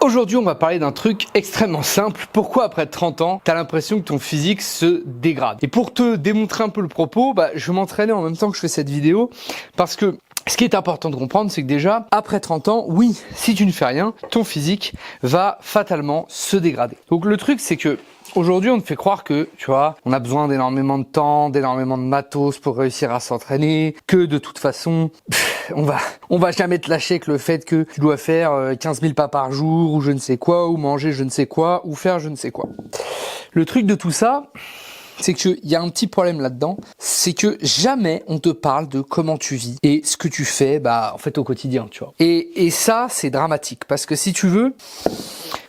Aujourd'hui, on va parler d'un truc extrêmement simple. Pourquoi après 30 ans, t'as l'impression que ton physique se dégrade? Et pour te démontrer un peu le propos, je m'entraînais en même temps que je fais cette vidéo parce que ce qui est important de comprendre, c'est que déjà, après 30 ans, oui, si tu ne fais rien, ton physique va fatalement se dégrader. Donc le truc, c'est que aujourd'hui, on te fait croire que, tu vois, on a besoin d'énormément de temps, d'énormément de matos pour réussir à s'entraîner, que de toute façon, on va jamais te lâcher que le fait que tu dois faire 15 000 pas par jour, ou je ne sais quoi, ou manger je ne sais quoi, ou faire je ne sais quoi. Le truc de tout ça, c'est qu'il y a un petit problème là-dedans, c'est que jamais on te parle de comment tu vis et ce que tu fais, en fait, au quotidien, tu vois. Et ça, c'est dramatique, parce que si tu veux,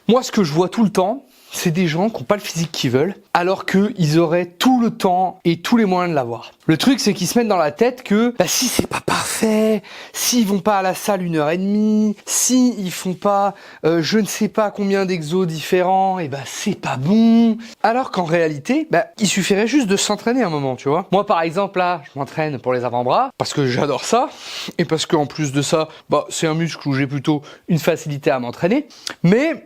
moi, ce que je vois tout le temps, c'est des gens qui n'ont pas le physique qu'ils veulent, alors qu'ils auraient tout le temps et tous les moyens de l'avoir. Le truc, c'est qu'ils se mettent dans la tête que si c'est pas parfait, s'ils vont pas à la salle 1h30, s'ils font pas je ne sais pas combien d'exos différents, c'est pas bon. Alors qu'en réalité, il suffirait juste de s'entraîner un moment, tu vois. Moi, par exemple, là, je m'entraîne pour les avant-bras parce que j'adore ça et parce qu'en plus de ça, c'est un muscle où j'ai plutôt une facilité à m'entraîner. Mais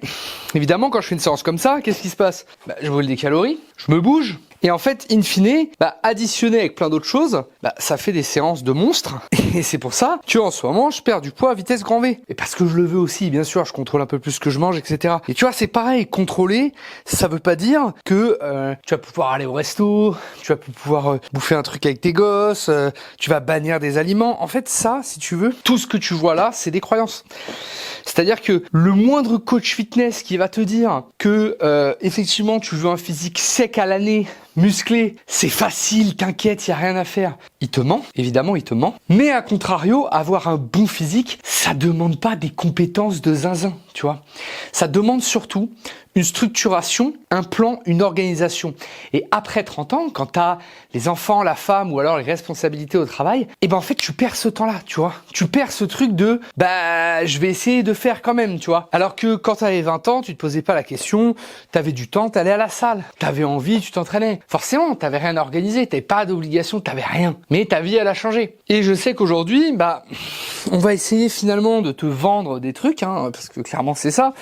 évidemment, quand je fais une séance comme ça, qu'est-ce qui se passe? Je brûle des calories, je me bouge, et en fait, in fine, additionné avec plein d'autres choses, ça fait des séances de monstres. Et c'est pour ça que en ce moment, je perds du poids à vitesse grand V. Et parce que je le veux aussi, bien sûr, je contrôle un peu plus ce que je mange, etc. Et tu vois, c'est pareil, contrôler, ça veut pas dire que tu vas pouvoir aller au resto, tu vas pouvoir bouffer un truc avec tes gosses, tu vas bannir des aliments. En fait, ça, si tu veux, tout ce que tu vois là, c'est des croyances. C'est-à-dire que le moindre coach fitness qui va te dire que effectivement tu veux un physique sec à l'année, musclé, c'est facile, t'inquiète, y a rien à faire. Il te ment, évidemment, il te ment. Mais à contrario, avoir un bon physique, ça demande pas des compétences de zinzin, tu vois. Ça demande surtout une structuration, un plan, une organisation. Et après 30 ans, quand t'as les enfants, la femme ou alors les responsabilités au travail, en fait, tu perds ce temps-là, tu vois. Tu perds ce truc de, je vais essayer de faire quand même, tu vois. Alors que quand t'avais 20 ans, tu te posais pas la question, t'avais du temps, t'allais à la salle. T'avais envie, tu t'entraînais. Forcément, t'avais rien à organiser, t'avais pas d'obligation, t'avais rien. Mais ta vie, elle a changé. Et je sais qu'aujourd'hui, on va essayer finalement de te vendre des trucs, parce que clairement, c'est ça.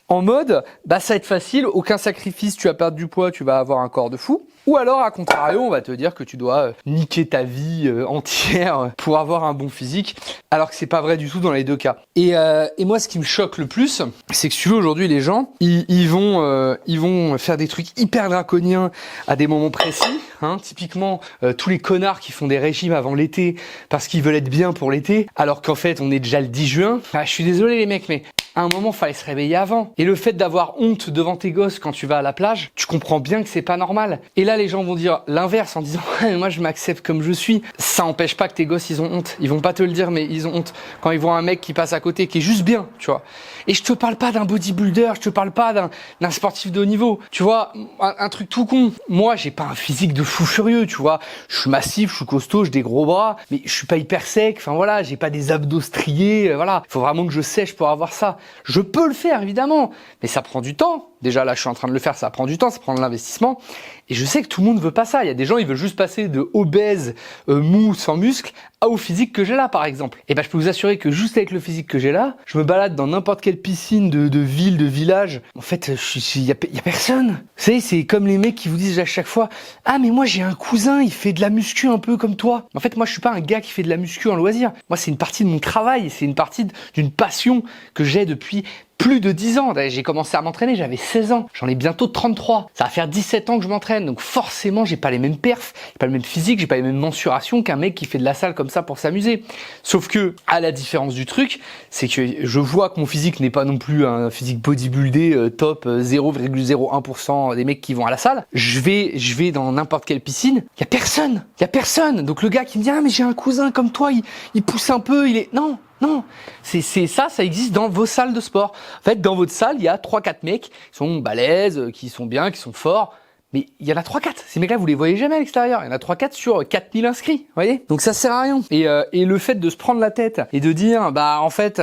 En mode, ça va être facile, aucun sacrifice, tu vas perdre du poids, tu vas avoir un corps de fou. Ou alors, à contrario, on va te dire que tu dois niquer ta vie entière pour avoir un bon physique, alors que c'est pas vrai du tout dans les deux cas. Et moi, ce qui me choque le plus, c'est que si tu veux, aujourd'hui, les gens, ils vont faire des trucs hyper draconiens à des moments précis. Typiquement, tous les connards qui font des régimes avant l'été parce qu'ils veulent être bien pour l'été, alors qu'en fait, on est déjà le 10 juin. Je suis désolé les mecs, mais à un moment, fallait se réveiller avant. Et le fait d'avoir honte devant tes gosses quand tu vas à la plage, tu comprends bien que c'est pas normal. Et là, les gens vont dire l'inverse en disant ouais, moi je m'accepte comme je suis. Ça empêche pas que tes gosses ils ont honte. Ils vont pas te le dire, mais ils ont honte quand ils voient un mec qui passe à côté qui est juste bien, tu vois. Et je te parle pas d'un bodybuilder, je te parle pas d'un sportif de haut niveau. Tu vois, un truc tout con. Moi, j'ai pas un physique de fou furieux, tu vois. Je suis massif, je suis costaud, j'ai des gros bras, mais je suis pas hyper sec. Enfin voilà, j'ai pas des abdos striés. Voilà, faut vraiment que je sèche pour avoir ça. Je peux le faire évidemment, mais ça prend du temps. Déjà là, je suis en train de le faire, ça prend du temps, ça prend de l'investissement. Et je sais que tout le monde veut pas ça. Il y a des gens, ils veulent juste passer de obèse, mou, sans muscle, au physique que j'ai là, par exemple. Et je peux vous assurer que juste avec le physique que j'ai là, je me balade dans n'importe quelle piscine de ville, de village. En fait, il y a personne. Vous savez, c'est comme les mecs qui vous disent à chaque fois, ah mais moi j'ai un cousin, il fait de la muscu un peu comme toi. En fait, moi je suis pas un gars qui fait de la muscu en loisir. Moi, c'est une partie de mon travail, c'est une partie d'une passion que j'ai depuis plus de 10 ans. J'ai commencé à m'entraîner, j'avais 16 ans. J'en ai bientôt 33. Ça va faire 17 ans que je m'entraîne. Donc forcément, j'ai pas les mêmes perfs, j'ai pas le même physique, j'ai pas les mêmes mensurations qu'un mec qui fait de la salle comme ça pour s'amuser. Sauf que, à la différence du truc, c'est que je vois que mon physique n'est pas non plus un physique bodybuildé top 0,01% des mecs qui vont à la salle. Je vais dans n'importe quelle piscine, il y a personne. Donc le gars qui me dit ah mais j'ai un cousin comme toi, il pousse un peu, il est non, c'est ça existe dans vos salles de sport. En fait, dans votre salle, il y a 3-4 mecs qui sont balèzes, qui sont bien, qui sont forts. Mais il y en a 3-4. Ces mecs-là, vous les voyez jamais à l'extérieur. Il y en a 3-4 sur 4000 inscrits. Vous voyez? Donc ça sert à rien. Et le fait de se prendre la tête et de dire, en fait,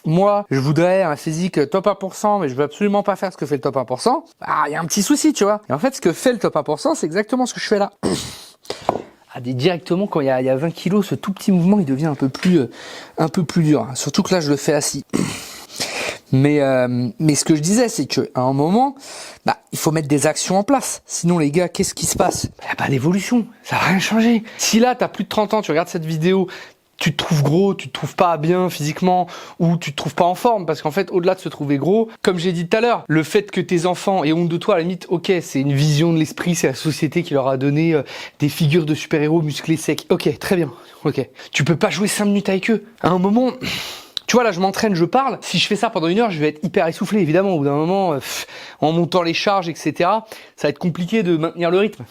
moi, je voudrais un physique top 1%, mais je veux absolument pas faire ce que fait le top 1%. Il y a un petit souci, tu vois. Et en fait, ce que fait le top 1%, c'est exactement ce que je fais là. Directement, quand il y a 20 kilos, ce tout petit mouvement, il devient un peu plus dur. Surtout que là, je le fais assis. Mais ce que je disais, c'est qu'à un moment, il faut mettre des actions en place. Sinon, les gars, qu'est-ce qui se passe? Il n'y a pas d'évolution. Ça va rien changer. Si là, tu as plus de 30 ans, tu regardes cette vidéo, tu te trouves gros, tu te trouves pas bien physiquement ou tu te trouves pas en forme parce qu'en fait, au-delà de se trouver gros, comme j'ai dit tout à l'heure, le fait que tes enfants aient honte de toi, à la limite, ok, c'est une vision de l'esprit, c'est la société qui leur a donné des figures de super-héros musclés secs. Ok, très bien, ok. Tu peux pas jouer 5 minutes avec eux. À un moment... Tu vois, là, je m'entraîne, je parle. Si je fais ça pendant 1 heure, je vais être hyper essoufflé, évidemment. Au bout d'un moment, en montant les charges, etc., ça va être compliqué de maintenir le rythme.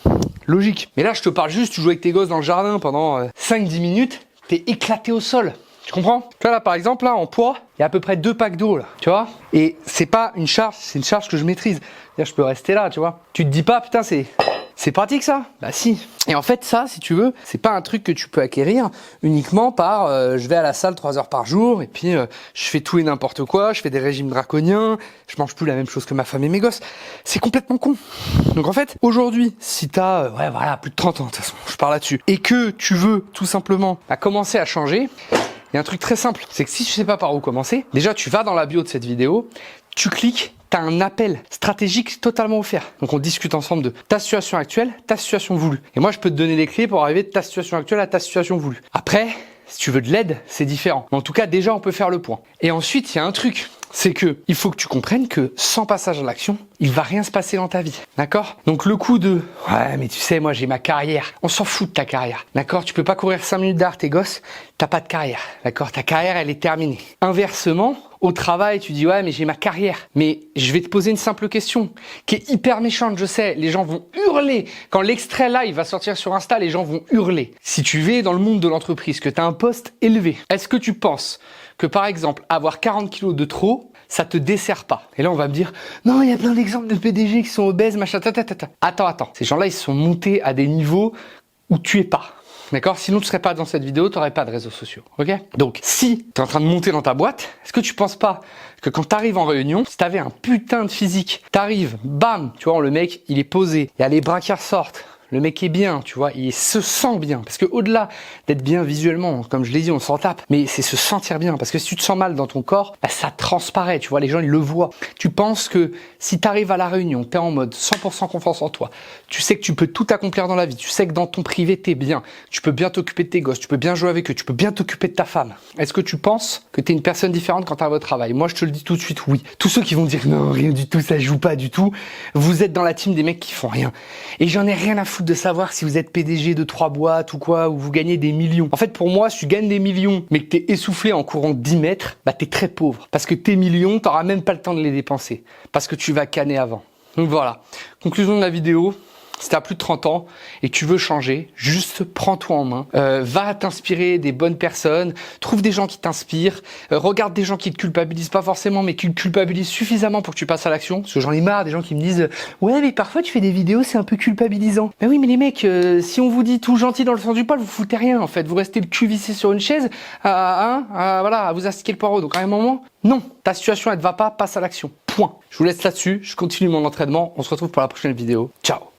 Logique. Mais là, je te parle juste, tu joues avec tes gosses dans le jardin pendant 5-10 minutes, t'es éclaté au sol. Tu comprends? Tu vois, là, par exemple, là, en poids, il y a à peu près 2 packs d'eau, là. Tu vois? Et c'est pas une charge, c'est une charge que je maîtrise. C'est-à-dire, je peux rester là, tu vois. Tu te dis pas, putain, c'est pratique ça? Bah si. Et en fait ça, si tu veux, c'est pas un truc que tu peux acquérir uniquement par je vais à la salle 3 heures par jour et puis je fais tout et n'importe quoi, je fais des régimes draconiens, je mange plus la même chose que ma femme et mes gosses. C'est complètement con. Donc en fait, aujourd'hui, si t'as plus de 30 ans, de toute façon, je parle là-dessus, et que tu veux tout simplement commencer à changer, il y a un truc très simple, c'est que si tu sais pas par où commencer, déjà tu vas dans la bio de cette vidéo, tu cliques, tu as un appel stratégique totalement offert. Donc on discute ensemble de ta situation actuelle, ta situation voulue. Et moi je peux te donner les clés pour arriver de ta situation actuelle à ta situation voulue. Après, si tu veux de l'aide, c'est différent. Mais en tout cas, déjà on peut faire le point. Et ensuite, il y a un truc, c'est que il faut que tu comprennes que sans passage à l'action, il va rien se passer dans ta vie. D'accord? Donc le coup de ouais, mais tu sais, moi j'ai ma carrière. On s'en fout de ta carrière. D'accord? Tu peux pas courir 5 minutes d'art, tes gosses, t'as pas de carrière. D'accord? Ta carrière, elle est terminée. Inversement, au travail, tu dis ouais, mais j'ai ma carrière. Mais je vais te poser une simple question qui est hyper méchante, je sais. Les gens vont hurler. Quand l'extrait live va sortir sur Insta, les gens vont hurler. Si tu es dans le monde de l'entreprise, que tu as un poste élevé, est-ce que tu penses que par exemple, avoir 40 kilos de trop, ça te dessert pas? Et là, on va me dire, non, il y a plein d'exemples de PDG qui sont obèses, machin, Attends. Ces gens-là, ils sont montés à des niveaux où tu es pas. D'accord? Sinon, tu serais pas dans cette vidéo, tu n'aurais pas de réseaux sociaux. Ok? Donc, si tu es en train de monter dans ta boîte, est-ce que tu penses pas que quand tu arrives en réunion, si tu avais un putain de physique, tu arrives, bam, tu vois, le mec, il est posé, il y a les bras qui ressortent. Le mec est bien, tu vois, il se sent bien. Parce que au-delà d'être bien visuellement, comme je l'ai dit, on s'en tape, mais c'est se sentir bien. Parce que si tu te sens mal dans ton corps, ça transparaît, tu vois, les gens, ils le voient. Tu penses que si tu arrives à la réunion, tu es en mode 100% confiance en toi, tu sais que tu peux tout accomplir dans la vie, tu sais que dans ton privé, tu es bien, tu peux bien t'occuper de tes gosses, tu peux bien jouer avec eux, tu peux bien t'occuper de ta femme. Est-ce que tu penses que tu es une personne différente quand tu arrives au travail? Moi, je te le dis tout de suite, oui. Tous ceux qui vont dire non, rien du tout, ça joue pas du tout, vous êtes dans la team des mecs qui font rien. Et j'en ai rien à foutre de savoir si vous êtes PDG de 3 boîtes ou quoi, ou vous gagnez des millions. En fait, pour moi, si tu gagnes des millions, mais que t'es essoufflé en courant 10 mètres, t'es très pauvre. Parce que tes millions, t'auras même pas le temps de les dépenser. Parce que tu vas canner avant. Donc voilà. Conclusion de la vidéo. Si tu as plus de 30 ans et que tu veux changer, juste prends-toi en main. Va t'inspirer des bonnes personnes, trouve des gens qui t'inspirent, regarde des gens qui te culpabilisent pas forcément, mais qui te culpabilisent suffisamment pour que tu passes à l'action. Parce que j'en ai marre des gens qui me disent « Ouais, mais parfois tu fais des vidéos, c'est un peu culpabilisant. » Ben oui, mais les mecs, si on vous dit tout gentil dans le sens du poil, vous foutez rien en fait. Vous restez le cul vissé sur une chaise à vous astiquer le poireau. Donc à un moment, non, ta situation elle te va pas, passe à l'action. Point. Je vous laisse là-dessus, je continue mon entraînement. On se retrouve pour la prochaine vidéo. Ciao.